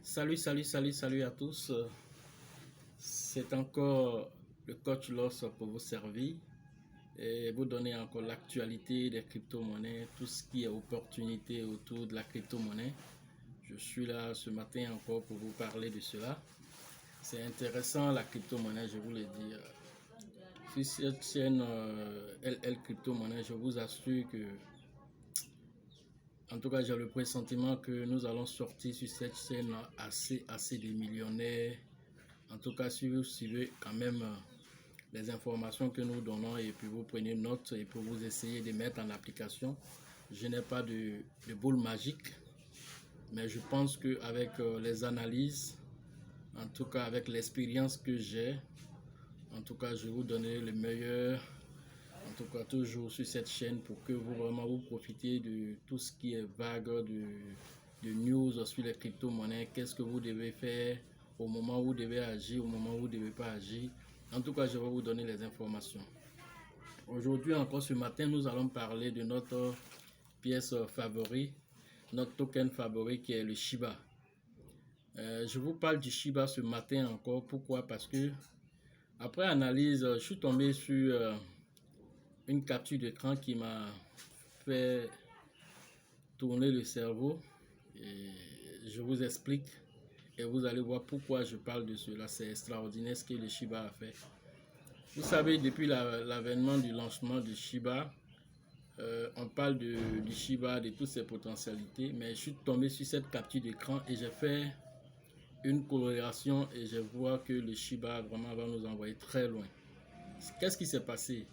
Salut à tous. C'est encore le coach Loss pour vous servir et vous donner encore l'actualité des crypto-monnaies, tout ce qui est opportunité autour de la crypto-monnaie. Je suis là ce matin encore pour vous parler de cela. C'est intéressant la crypto-monnaie, je vous l'ai dit. Sur cette chaîne LL Crypto-monnaie, je vous assure que en tout cas, j'ai le pressentiment que nous allons sortir sur cette chaîne assez des millionnaires. En tout cas, si vous suivez quand même les informations que nous donnons et puis vous prenez note et puis vous essayez de mettre en application. Je n'ai pas de boule magique, mais je pense qu'avec les analyses, en tout cas avec l'expérience que j'ai, en tout cas, je vais vous donner le meilleur. En tout cas, toujours sur cette chaîne pour que vous vraiment vous profitiez de tout ce qui est vague de news sur les crypto-monnaies. Qu'est-ce que vous devez faire au moment où vous devez agir, au moment où vous ne devez pas agir. En tout cas, je vais vous donner les informations. Aujourd'hui, encore ce matin, nous allons parler de notre pièce favori, notre token favori qui est le Shiba. Je vous parle du Shiba ce matin encore. Pourquoi? Parce que après analyse, je suis tombé sur une capture d'écran qui m'a fait tourner le cerveau et je vous explique et vous allez voir pourquoi je parle de cela. C'est extraordinaire ce que le Shiba a fait. Vous savez, depuis l'avènement du lancement du Shiba, on parle du Shiba, de toutes ses potentialités, mais je suis tombé sur cette capture d'écran et j'ai fait une corrélation et je vois que le Shiba vraiment va nous envoyer très loin. Qu'est-ce qui s'est passé?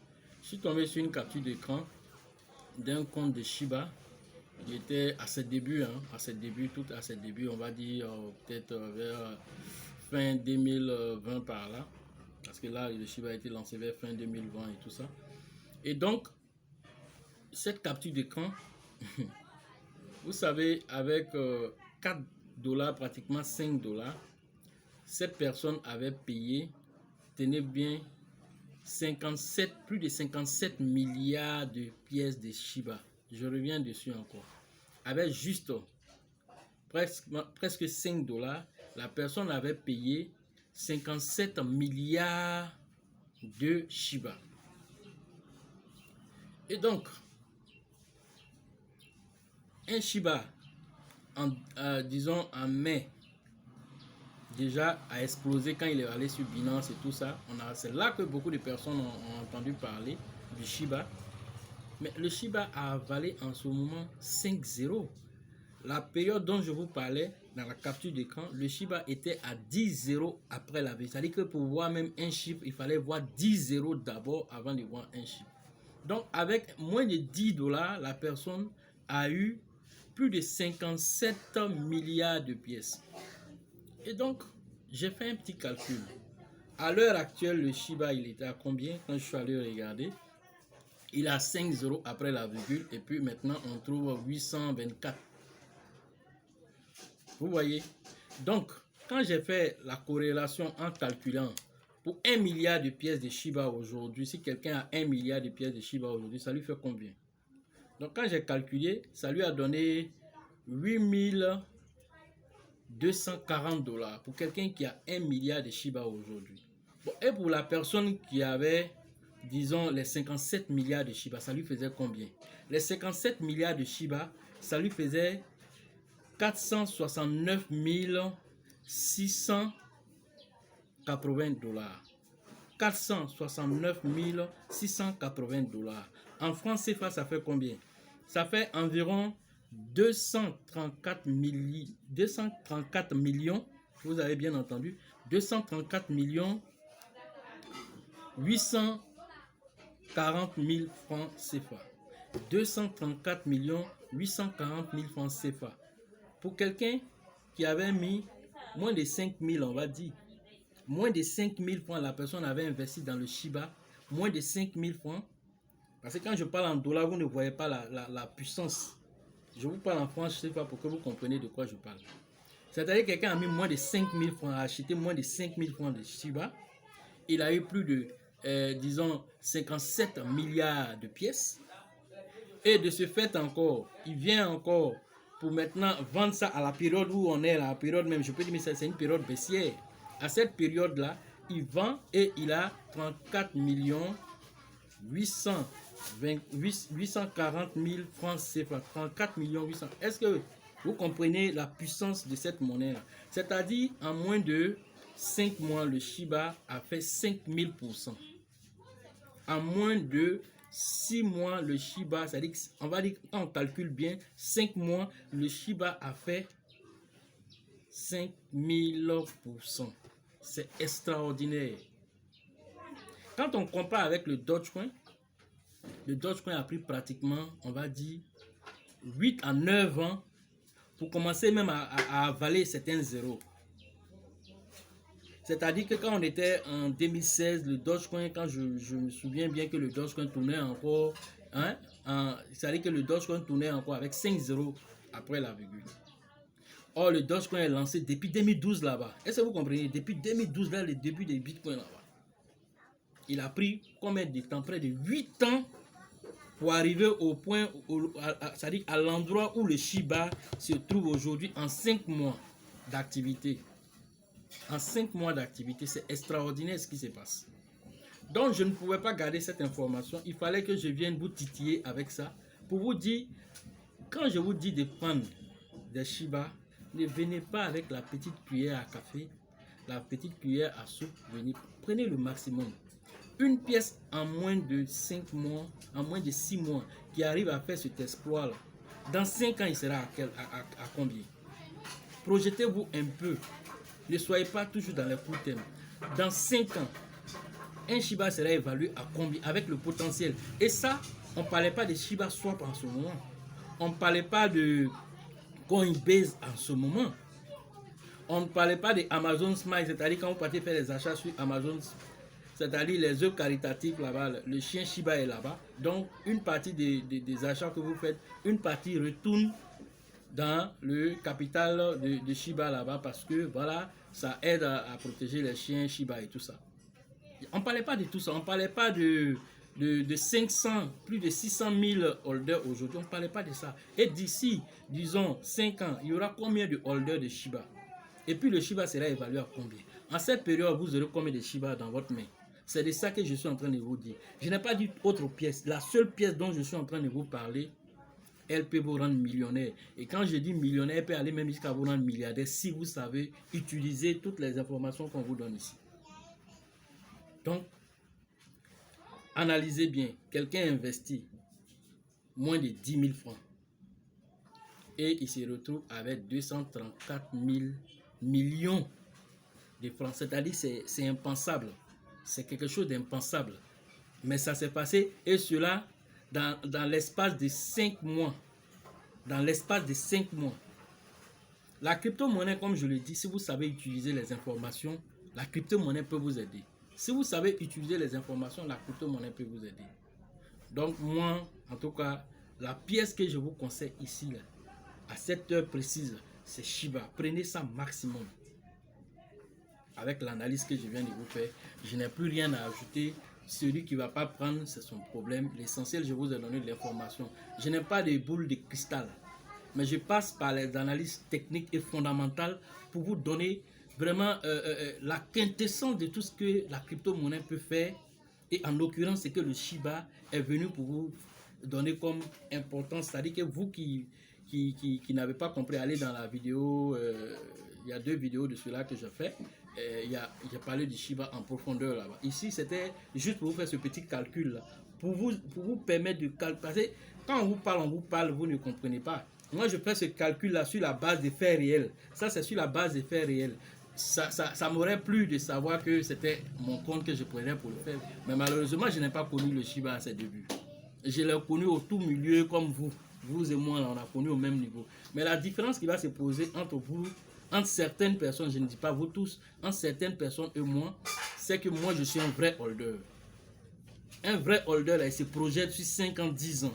Je suis tombé sur une capture d'écran d'un compte de Shiba. Il était à ses débuts, tout à ses débuts, on va dire peut-être vers fin 2020 par là. Parce que là, le Shiba a été lancé vers fin 2020 et tout ça. Et donc, cette capture d'écran, vous savez, avec 4 $, pratiquement 5 $, cette personne avait payé, tenez bien, plus de 57 milliards de pièces de Shiba. Je reviens dessus encore. Avec juste presque 5 $, la personne avait payé 57 milliards de Shiba. Et donc, un Shiba, disons en mai, déjà a explosé quand il est allé sur Binance et tout ça. C'est là que beaucoup de personnes ont entendu parler du Shiba. Mais le Shiba a avalé en ce moment 5,0. La période dont je vous parlais dans la capture d'écran, le Shiba était à 10,0 après la veille. C'est-à-dire que pour voir même un chiffre, il fallait voir 10,0 d'abord avant de voir un chiffre. Donc avec moins de 10 $, la personne a eu plus de 57 milliards de pièces. Et donc, j'ai fait un petit calcul. À l'heure actuelle, le Shiba, il était à combien? Quand je suis allé regarder, il a 5 € après la virgule. Et puis maintenant, on trouve 824. Vous voyez? Donc, quand j'ai fait la corrélation en calculant pour 1 milliard de pièces de Shiba aujourd'hui, si quelqu'un a 1 milliard de pièces de Shiba aujourd'hui, ça lui fait combien? Donc, quand j'ai calculé, ça lui a donné 8,240 $ pour quelqu'un qui a 1 milliard de Shiba aujourd'hui. Bon, et pour la personne qui avait, disons, les 57 milliards de Shiba, ça lui faisait combien? Les 57 milliards de Shiba, ça lui faisait 469 680 $. 469 680 $. En francs CFA, ça fait combien? Ça fait environ 234 millions, vous avez bien entendu, 234 millions 840 000 francs CFA. 234 millions 840 000 francs CFA. Pour quelqu'un qui avait mis moins de 5 000, on va dire, moins de 5 000 francs, la personne avait investi dans le Shiba, moins de 5 000 francs. Parce que quand je parle en dollars, vous ne voyez pas la puissance. Je vous parle en francs CFA pour que vous compreniez de quoi je parle. C'est-à-dire que quelqu'un a mis moins de 5 000 francs, a acheté moins de 5 000 francs de Shiba. Il a eu plus de, disons, 57 milliards de pièces. Et de ce fait encore, il vient encore pour maintenant vendre ça à la période où on est, la période même, je peux dire, mais c'est une période baissière. À cette période-là, il vend et il a 34 840 000 francs CFA. 34 800. Est-ce que vous comprenez la puissance de cette monnaie-là? C'est-à-dire, en moins de 5 mois, le Shiba a fait 5000%. En moins de 6 mois, le Shiba, c'est-à-dire, on va dire, quand on calcule bien, 5 mois, le Shiba a fait 5000%. C'est extraordinaire. Quand on compare avec le Dogecoin a pris pratiquement, on va dire, 8 à 9 ans pour commencer même à avaler certains zéros. C'est-à-dire que quand on était en 2016, le Dogecoin, quand je me souviens bien que le Dogecoin tournait encore, c'est-à-dire que le Dogecoin tournait encore avec 5 zéros après la virgule. Or, le Dogecoin est lancé depuis 2012 là-bas. Est-ce que vous comprenez? Depuis 2012, là, le début des Bitcoin là-bas. Il a pris combien de temps? Près de 8 ans pour arriver au point, c'est-à-dire à l'endroit où le Shiba se trouve aujourd'hui en 5 mois d'activité. En 5 mois d'activité, c'est extraordinaire ce qui se passe. Donc, je ne pouvais pas garder cette information. Il fallait que je vienne vous titiller avec ça pour vous dire, quand je vous dis de prendre des Shiba, ne venez pas avec la petite cuillère à café, la petite cuillère à soupe. Prenez le maximum. Une pièce en moins de 5 mois, en moins de 6 mois, qui arrive à faire cet exploit-là, dans 5 ans, il sera à combien? Projetez-vous un peu. Ne soyez pas toujours dans les courts termes. Dans 5 ans, un Shiba sera évalué à combien avec le potentiel? Et ça, on ne parlait pas de Shiba Swap en ce moment. On ne parlait pas de Coinbase en ce moment. On ne parlait pas de Amazon Smile, c'est-à-dire quand vous partez faire des achats sur Amazon, c'est-à-dire les œufs caritatifs là-bas, le chien Shiba est là-bas. Donc, une partie des achats que vous faites, une partie retourne dans le capital de Shiba là-bas parce que voilà, ça aide à protéger les chiens Shiba et tout ça. On ne parlait pas de tout ça, on ne parlait pas de 500, plus de 600 000 holders aujourd'hui, on ne parlait pas de ça. Et d'ici, disons, 5 ans, il y aura combien de holders de Shiba? Et puis le Shiba sera évalué à combien? En cette période, vous aurez combien de Shiba dans votre main? C'est de ça que je suis en train de vous dire. Je n'ai pas dit autre pièce. La seule pièce dont je suis en train de vous parler, elle peut vous rendre millionnaire. Et quand je dis millionnaire, elle peut aller même jusqu'à vous rendre milliardaire si vous savez utiliser toutes les informations qu'on vous donne ici. Donc, analysez bien. Quelqu'un investit moins de 10 000 francs et il se retrouve avec 234 000 millions de francs. C'est-à-dire c'est impensable. C'est quelque chose d'impensable. Mais ça s'est passé et cela dans l'espace de 5 mois. Dans l'espace de 5 mois. La crypto-monnaie, comme je le dis, si vous savez utiliser les informations, la crypto-monnaie peut vous aider. Si vous savez utiliser les informations, la crypto-monnaie peut vous aider. Donc moi, en tout cas, la pièce que je vous conseille ici, là, à cette heure précise, c'est Shiba. Prenez ça maximum. Avec l'analyse que je viens de vous faire, je n'ai plus rien à ajouter. Celui qui ne va pas prendre, c'est son problème. L'essentiel, je vous ai donné de l'information. Je n'ai pas de boule de cristal, mais je passe par les analyses techniques et fondamentales pour vous donner vraiment la quintessence de tout ce que la crypto-monnaie peut faire. Et en l'occurrence, c'est que le Shiba est venu pour vous donner comme importance. C'est-à-dire que vous qui n'avez pas compris, allez dans la vidéo, il y a 2 vidéos de cela que je fais. J'ai parlé du Shiba en profondeur là-bas. Ici, c'était juste pour vous faire ce petit calcul-là, pour vous permettre de calculer. Quand on vous parle, vous ne comprenez pas. Moi, je fais ce calcul-là sur la base des faits réels. Ça, c'est sur la base des faits réels. Ça m'aurait plu de savoir que c'était mon compte que je prenais pour le faire. Mais malheureusement, je n'ai pas connu le Shiba à ses débuts. Je l'ai connu au tout milieu comme vous. Vous et moi, là, on a connu au même niveau. Mais la différence qui va se poser entre vous, entre certaines personnes, je ne dis pas vous tous, entre certaines personnes et moi, c'est que moi, je suis un vrai holder. Un vrai holder, là, il se projette sur 5 ans, 10 ans.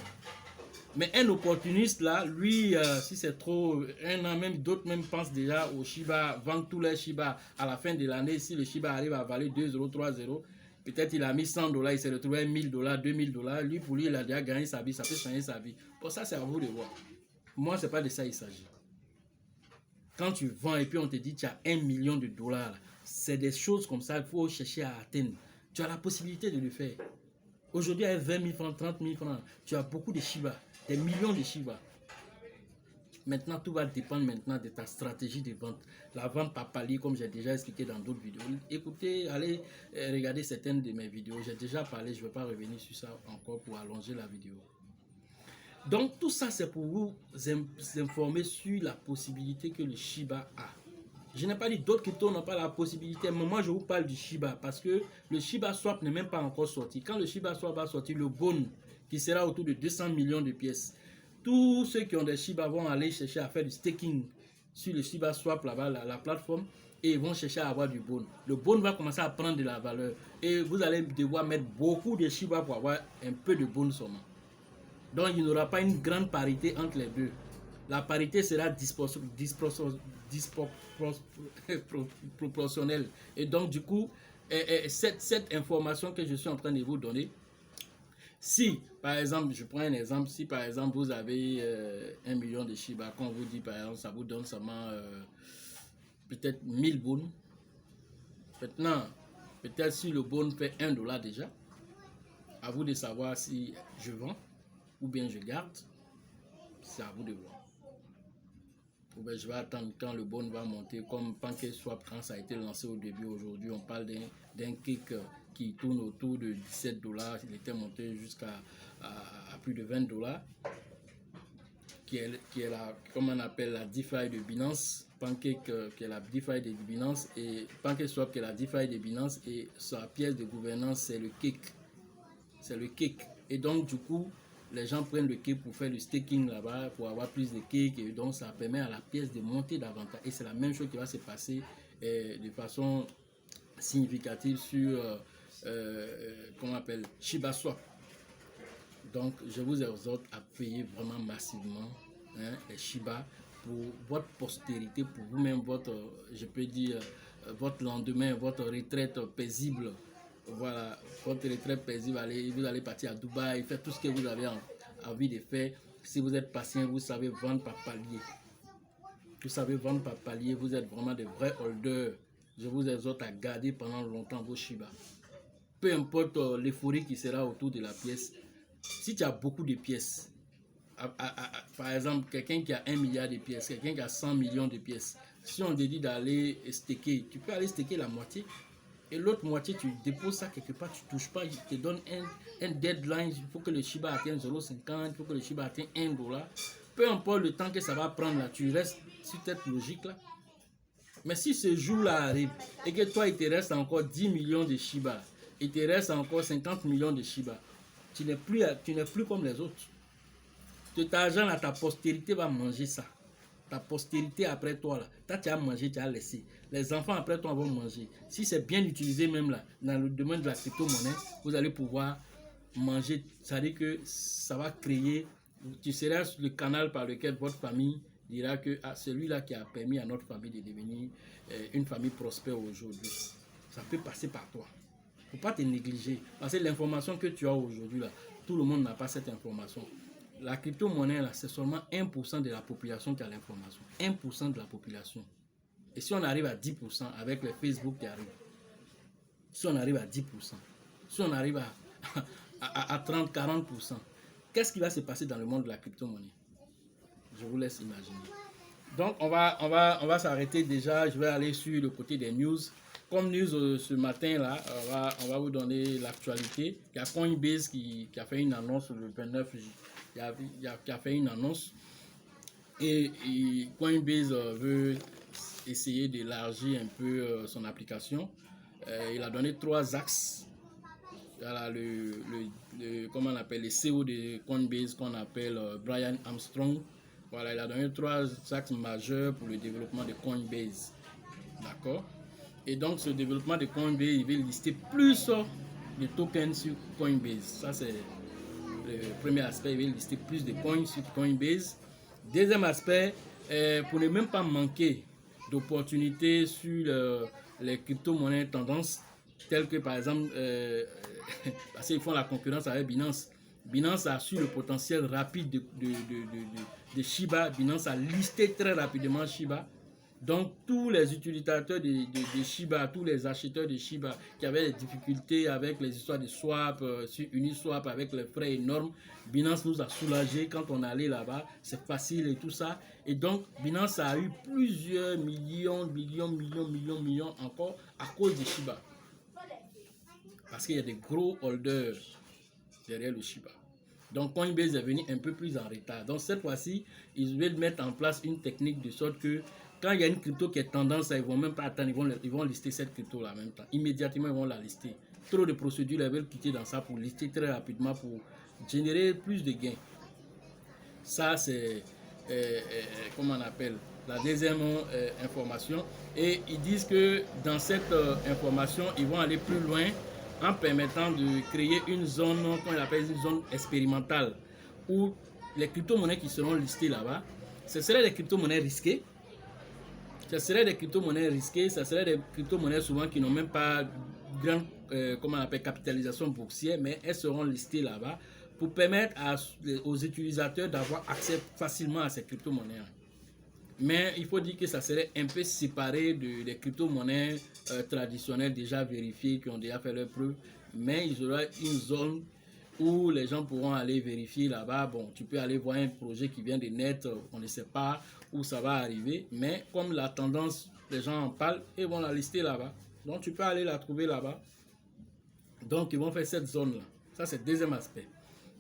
Mais un opportuniste, là, lui, si c'est trop, un an, même d'autres même pensent déjà au Shiba, vendent tous les Shiba à la fin de l'année. Si le Shiba arrive à valer 2 euros, 3 euros, peut-être il a mis $100, il s'est retrouvé $1000, $2000. Lui, pour lui, il a déjà gagné sa vie, ça peut changer sa vie. Pour ça, c'est à vous de voir. Moi, c'est pas de ça il s'agit. Quand tu vends et puis on te dit tu as 1 million de dollars, c'est des choses comme ça, il faut chercher à atteindre. Tu as la possibilité de le faire. Aujourd'hui, avec 20 000 francs, 30 000 francs, tu as beaucoup de Shiba, des millions de Shiba. Maintenant, tout va dépendre maintenant de ta stratégie de vente. La vente par palier, comme j'ai déjà expliqué dans d'autres vidéos. Écoutez, allez regarder certaines de mes vidéos. J'ai déjà parlé, je ne vais pas revenir sur ça encore pour allonger la vidéo. Donc, tout ça, c'est pour vous informer sur la possibilité que le Shiba a. Je n'ai pas dit d'autres cryptos n'ont pas la possibilité, mais moi, je vous parle du Shiba parce que le Shiba Swap n'est même pas encore sorti. Quand le Shiba Swap va sortir, le Bone, qui sera autour de 200 millions de pièces, tous ceux qui ont des Shiba vont aller chercher à faire du staking sur le Shiba Swap, là-bas, la plateforme, et ils vont chercher à avoir du Bone. Le Bone va commencer à prendre de la valeur et vous allez devoir mettre beaucoup de Shiba pour avoir un peu de Bone seulement. Donc, il n'y aura pas une grande parité entre les deux. La parité sera proportionnelle. Et donc, du coup, cette information que je suis en train de vous donner, si, par exemple, je prends un exemple, si par exemple, vous avez 1 million de Shiba, quand on vous dit, par exemple, ça vous donne seulement peut-être 1000 bones. Maintenant, peut-être si le bone fait 1 dollar déjà, à vous de savoir si je vends ou bien je garde, c'est à vous de voir. Ou bien je vais attendre quand le bon va monter, comme PancakeSwap quand ça a été lancé au début. Aujourd'hui, on parle d'un kick qui tourne autour de 17 dollars. Il était monté jusqu'à plus de 20 dollars, qui est la, comme on appelle la DeFi de Binance. Pancake qui est la DeFi de Binance et PancakeSwap qui est la DeFi de Binance, et sa pièce de gouvernance c'est le kick. C'est le kick. Et donc du coup, les gens prennent le kick pour faire du staking là-bas, pour avoir plus de kick, et donc ça permet à la pièce de monter davantage. Et c'est la même chose qui va se passer de façon significative sur comment on appelle, Shiba Swap. Donc je vous exhorte à payer vraiment massivement les Shiba pour votre postérité, pour vous-même, votre, je peux dire, votre lendemain, votre retraite paisible. Voilà, votre retraite paisible, vous allez partir à Dubaï, faire tout ce que vous avez envie de faire. Si vous êtes patient, vous savez vendre par palier. Vous savez vendre par palier, vous êtes vraiment des vrais holders. Je vous exhorte à garder pendant longtemps vos Shiba. Peu importe l'euphorie qui sera autour de la pièce. Si tu as beaucoup de pièces, par exemple, quelqu'un qui a 1 milliard de pièces, quelqu'un qui a 100 millions de pièces, si on te dit d'aller staker, tu peux aller staker la moitié. Et l'autre moitié, tu déposes ça quelque part, tu ne touches pas, il te donne un deadline, il faut que le Shiba atteigne 0,50, il faut que le Shiba atteigne 1 dollar. Peu importe le temps que ça va prendre là, tu restes sur cette logique-là. Mais si ce jour-là arrive et que toi, il te reste encore 10 millions de Shiba, il te reste encore 50 millions de Shiba, tu n'es plus comme les autres. Cet argent là, ta postérité va manger ça. Ta postérité après toi là, toi tu as mangé, tu as laissé. Les enfants après toi vont manger. Si c'est bien utilisé même là, dans le domaine de la crypto-monnaie, vous allez pouvoir manger. Ça veut dire que ça va créer, tu seras le canal par lequel votre famille dira que celui-là qui a permis à notre famille de devenir une famille prospère aujourd'hui. Ça peut passer par toi. Il ne faut pas te négliger. Parce que l'information que tu as aujourd'hui là, tout le monde n'a pas cette information. La crypto-monnaie, c'est seulement 1% de la population qui a l'information. 1% de la population. Et si on arrive à 10% avec les Facebook qui arrivent, si on arrive à 10%, si on arrive à 30, 40%, qu'est-ce qui va se passer dans le monde de la crypto-monnaie? Je vous laisse imaginer. Donc, on va s'arrêter déjà. Je vais aller sur le côté des news. Comme news ce matin, là, on va vous donner l'actualité. Il y a Coinbase qui a fait une annonce le 29 juillet. Qui a fait une annonce et Coinbase veut essayer d'élargir un peu son application. Il a donné 3 axes. Voilà, comment on appelle, le CEO de Coinbase qu'on appelle Brian Armstrong. Voilà, il a donné 3 axes majeurs pour le développement de Coinbase. D'accord? Et donc ce développement de Coinbase, il veut lister plus de tokens sur Coinbase. Ça c'est le premier aspect, il va lister plus de coins sur Coinbase. Deuxième aspect, pour ne même pas manquer d'opportunités sur les crypto-monnaies tendances, telles que par exemple, parce qu'ils font la concurrence avec Binance. Binance a su le potentiel rapide de Shiba. Binance a listé très rapidement Shiba. Donc, tous les utilisateurs de Shiba, tous les acheteurs de Shiba qui avaient des difficultés avec les histoires de swap, sur Uniswap, avec les frais énormes, Binance nous a soulagés quand on allait là-bas. C'est facile et tout ça. Et donc, Binance a eu plusieurs millions encore à cause de Shiba. Parce qu'il y a des gros holders derrière le Shiba. Donc Coinbase est venu un peu plus en retard. Donc cette fois-ci, ils veulent mettre en place une technique de sorte que quand il y a une crypto qui est tendance, ils ne vont même pas attendre, ils vont lister cette crypto là en même temps. Immédiatement, ils vont la lister. Trop de procédures, ils veulent quitter dans ça pour lister très rapidement pour générer plus de gains. Ça, c'est, comment on appelle, la deuxième information. Et ils disent que dans cette information, ils vont aller plus loin en permettant de créer une zone qu'on appelle une zone expérimentale où les crypto-monnaies qui seront listées là-bas, ce seraient des crypto-monnaies risquées. Ce seraient des crypto-monnaies risquées, ce seraient des crypto-monnaies souvent qui n'ont même pas grande comment on appelle, capitalisation boursière, mais elles seront listées là-bas pour permettre aux utilisateurs d'avoir accès facilement à ces crypto-monnaies. Mais il faut dire que ça serait un peu séparé des crypto-monnaies traditionnelles déjà vérifiées, qui ont déjà fait leurs preuves. Mais il y aura une zone où les gens pourront aller vérifier là-bas. Bon, tu peux aller voir un projet qui vient de naître, on ne sait pas où ça va arriver. Mais comme la tendance, les gens en parlent, ils vont la lister là-bas. Donc tu peux aller la trouver là-bas. Donc ils vont faire cette zone-là. Ça, c'est le deuxième aspect.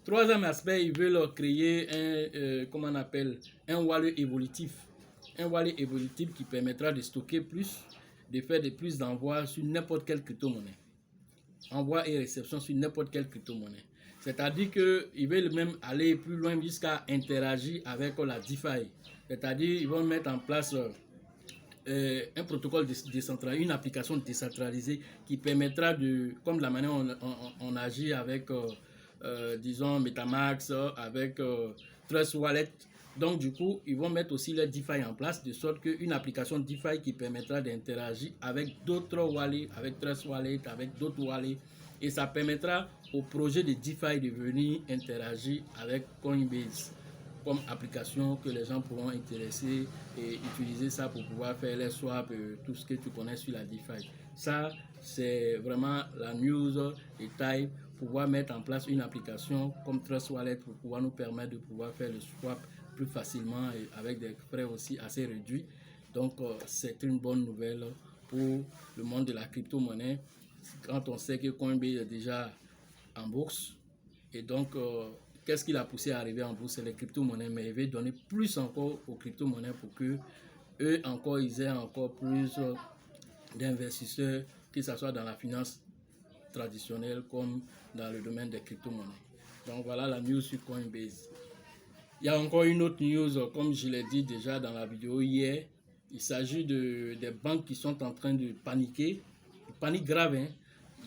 Troisième aspect, ils veulent créer comment on appelle, un wallet évolutif. Un wallet évolutif qui permettra de stocker plus, de faire plus d'envois sur n'importe quelle crypto-monnaie. Envoi et réception sur n'importe quelle crypto-monnaie. C'est-à-dire qu'ils veulent même aller plus loin jusqu'à interagir avec la DeFi. C'est-à-dire qu'ils vont mettre en place un protocole décentralisé, une application décentralisée qui permettra de, comme la manière on agit avec, disons, MetaMask, avec Trust Wallet. Donc, du coup, ils vont mettre aussi le DeFi en place, de sorte qu'une application DeFi qui permettra d'interagir avec d'autres wallets, avec Trust Wallet, avec d'autres wallets. Et ça permettra au projet de DeFi de venir interagir avec Coinbase comme application que les gens pourront intéresser et utiliser ça pour pouvoir faire les swaps, tout ce que tu connais sur la DeFi. Ça, c'est vraiment la news et taille, pouvoir mettre en place une application comme Trust Wallet pour pouvoir nous permettre de pouvoir faire le swap plus facilement et avec des frais aussi assez réduits. Donc, c'est une bonne nouvelle pour le monde de la crypto-monnaie quand on sait que Coinbase est déjà en bourse. Et donc, qu'est-ce qui l'a poussé à arriver en bourse? C'est les crypto-monnaies, mais il veut donner plus encore aux crypto-monnaies pour que eux encore, ils aient encore plus d'investisseurs, que ce soit dans la finance traditionnelle comme dans le domaine des crypto-monnaies. Donc, voilà la news sur Coinbase. Il y a encore une autre news, comme je l'ai dit déjà dans la vidéo hier. Il s'agit des banques qui sont en train de paniquer. Panique grave, hein?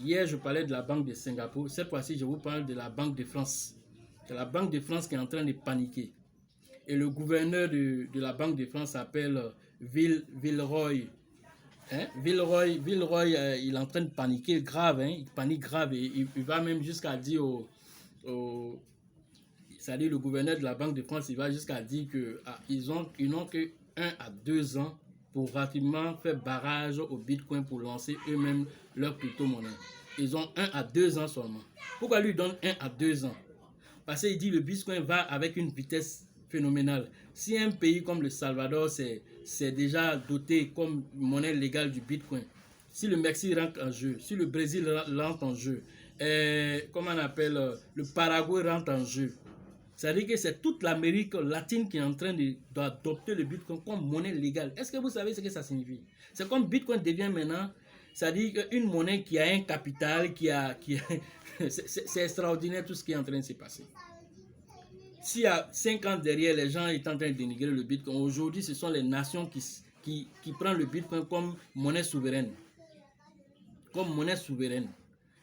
Hier, je parlais de la Banque de Singapour. Cette fois-ci, je vous parle de la Banque de France. C'est la Banque de France qui est en train de paniquer. Et le gouverneur de la Banque de France s'appelle Villeroy. Hein? Villeroy, il est en train de paniquer grave. Hein? Il panique grave. Et il va même jusqu'à dire c'est-à-dire le gouverneur de la Banque de France, il va jusqu'à dire qu'ils n'ont que 1 à 2 ans pour rapidement faire barrage au Bitcoin pour lancer eux-mêmes leur crypto-monnaie. Ils ont 1 à 2 ans seulement. Pourquoi lui donne 1 à 2 ans? Parce qu'il dit que le Bitcoin va avec une vitesse phénoménale. Si un pays comme le Salvador c'est déjà doté comme monnaie légale du Bitcoin, si le Mexique rentre en jeu, si le Brésil rentre en jeu, comment on appelle, le Paraguay rentre en jeu, c'est-à-dire que c'est toute l'Amérique latine qui est en train d'adopter le Bitcoin comme monnaie légale. Est-ce que vous savez ce que ça signifie? C'est comme Bitcoin devient maintenant, c'est-à-dire une monnaie qui a un capital, c'est extraordinaire tout ce qui est en train de se passer. S'il y a 5 ans derrière, les gens étaient en train de dénigrer le Bitcoin, aujourd'hui, ce sont les nations qui prennent le Bitcoin comme monnaie souveraine. Comme monnaie souveraine.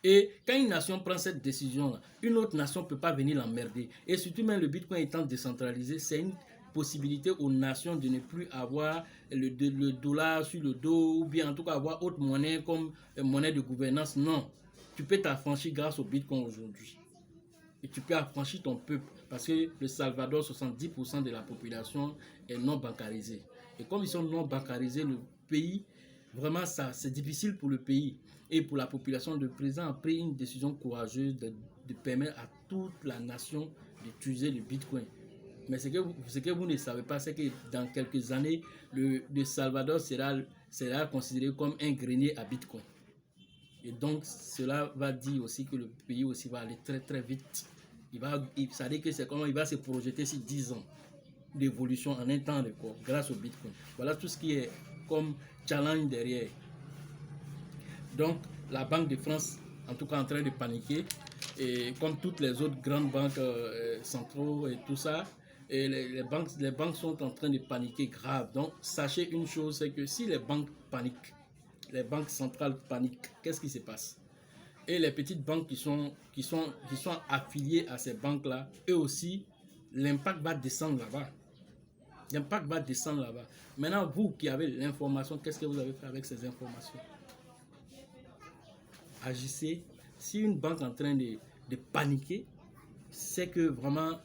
Et quand une nation prend cette décision-là, une autre nation ne peut pas venir l'emmerder. Et surtout même le Bitcoin étant décentralisé, c'est une possibilité aux nations de ne plus avoir le dollar sur le dos ou bien en tout cas avoir autre monnaie comme monnaie de gouvernance. Non, tu peux t'affranchir grâce au Bitcoin aujourd'hui. et tu peux affranchir ton peuple. Parce que le Salvador, 70% de la population est non bancarisée. Et comme ils sont non bancarisés, le pays, vraiment, c'est difficile pour le pays et pour la population. Le président a pris une décision courageuse de permettre à toute la nation d'utiliser le Bitcoin. Mais ce que vous ne savez pas, c'est que dans quelques années, le Salvador sera considéré comme un grenier à Bitcoin. Et donc, cela va dire aussi que le pays aussi va aller très très vite. Ça dit que c'est comment il va se projeter sur 10 ans d'évolution en un temps record grâce au Bitcoin. Voilà tout ce qui est comme challenge derrière. Donc, la Banque de France, en tout cas, en train de paniquer. Et comme toutes les autres grandes banques centrales et tout ça, et les banques sont en train de paniquer grave. Donc, sachez une chose, c'est que si les banques paniquent, les banques centrales paniquent, qu'est-ce qui se passe? Et les petites banques qui sont affiliées à ces banques-là, eux aussi, l'impact va descendre là-bas. L'impact va descendre là-bas. Maintenant, vous qui avez l'information, qu'est-ce que vous avez fait avec ces informations? Agissez. Si une banque est en train de paniquer, c'est que vraiment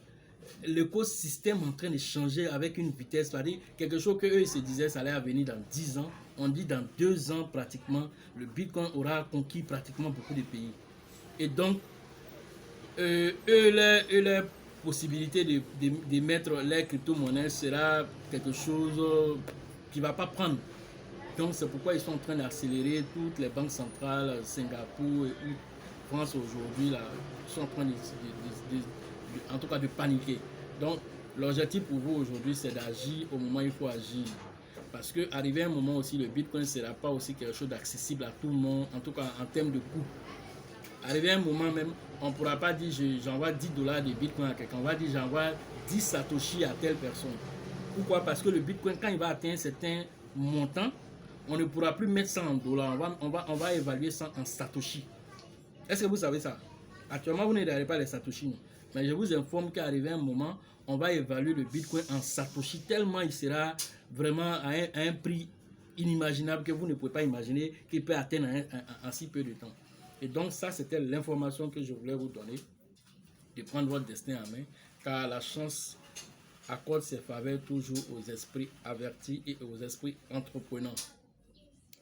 l'écosystème est en train de changer avec une vitesse, c'est-à-dire quelque chose que eux se disaient ça allait venir dans 10 ans, on dit dans 2 ans pratiquement, le Bitcoin aura conquis pratiquement beaucoup de pays. Et donc, leur possibilité de mettre les crypto-monnaies sera quelque chose qui ne va pas prendre. Donc c'est pourquoi ils sont en train d'accélérer. Toutes les banques centrales, Singapour et France aujourd'hui, sont en train en tout cas de paniquer. Donc l'objectif pour vous aujourd'hui, c'est d'agir au moment où il faut agir. Parce que arrivé à un moment aussi, le Bitcoin ne sera pas aussi quelque chose d'accessible à tout le monde, en tout cas en termes de coût. Arrivé à un moment même, on ne pourra pas dire j'envoie $10 de Bitcoin à quelqu'un, on va dire j'envoie 10 Satoshi à telle personne. Pourquoi? Parce que le Bitcoin, quand il va atteindre un certain montant, on ne pourra plus mettre ça en dollars, on va évaluer ça en Satoshi. Est-ce que vous savez ça? Actuellement, vous n'avez pas les Satoshi, non? Mais je vous informe qu'arrivé un moment, on va évaluer le Bitcoin en Satoshi, tellement il sera vraiment à un prix inimaginable que vous ne pouvez pas imaginer qu'il peut atteindre en si peu de temps. Et donc ça, c'était l'information que je voulais vous donner, de prendre votre destin en main, car la chance accorde ses faveurs toujours aux esprits avertis et aux esprits entreprenants.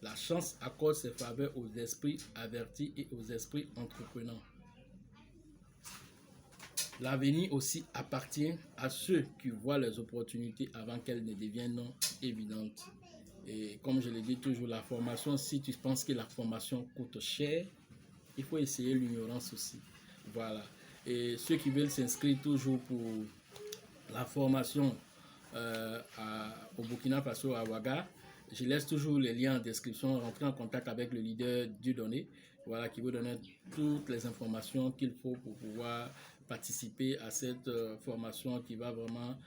La chance accorde ses faveurs aux esprits avertis et aux esprits entreprenants. L'avenir aussi appartient à ceux qui voient les opportunités avant qu'elles ne deviennent non évidentes. Et comme je le dis toujours, la formation, si tu penses que la formation coûte cher, il faut essayer l'ignorance aussi. Voilà. Et ceux qui veulent s'inscrire toujours pour la formation au Burkina Faso, à Ouaga, je laisse toujours les liens en description. Rentrez en contact avec le leader Dieudonné, voilà, qui vous donne toutes les informations qu'il faut pour pouvoir participer à cette formation qui va vraiment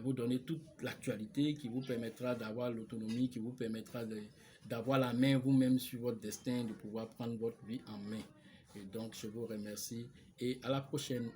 vous donner toute l'actualité, qui vous permettra d'avoir l'autonomie, qui vous permettra d'avoir la main vous-même sur votre destin, de pouvoir prendre votre vie en main. Et donc, je vous remercie et à la prochaine.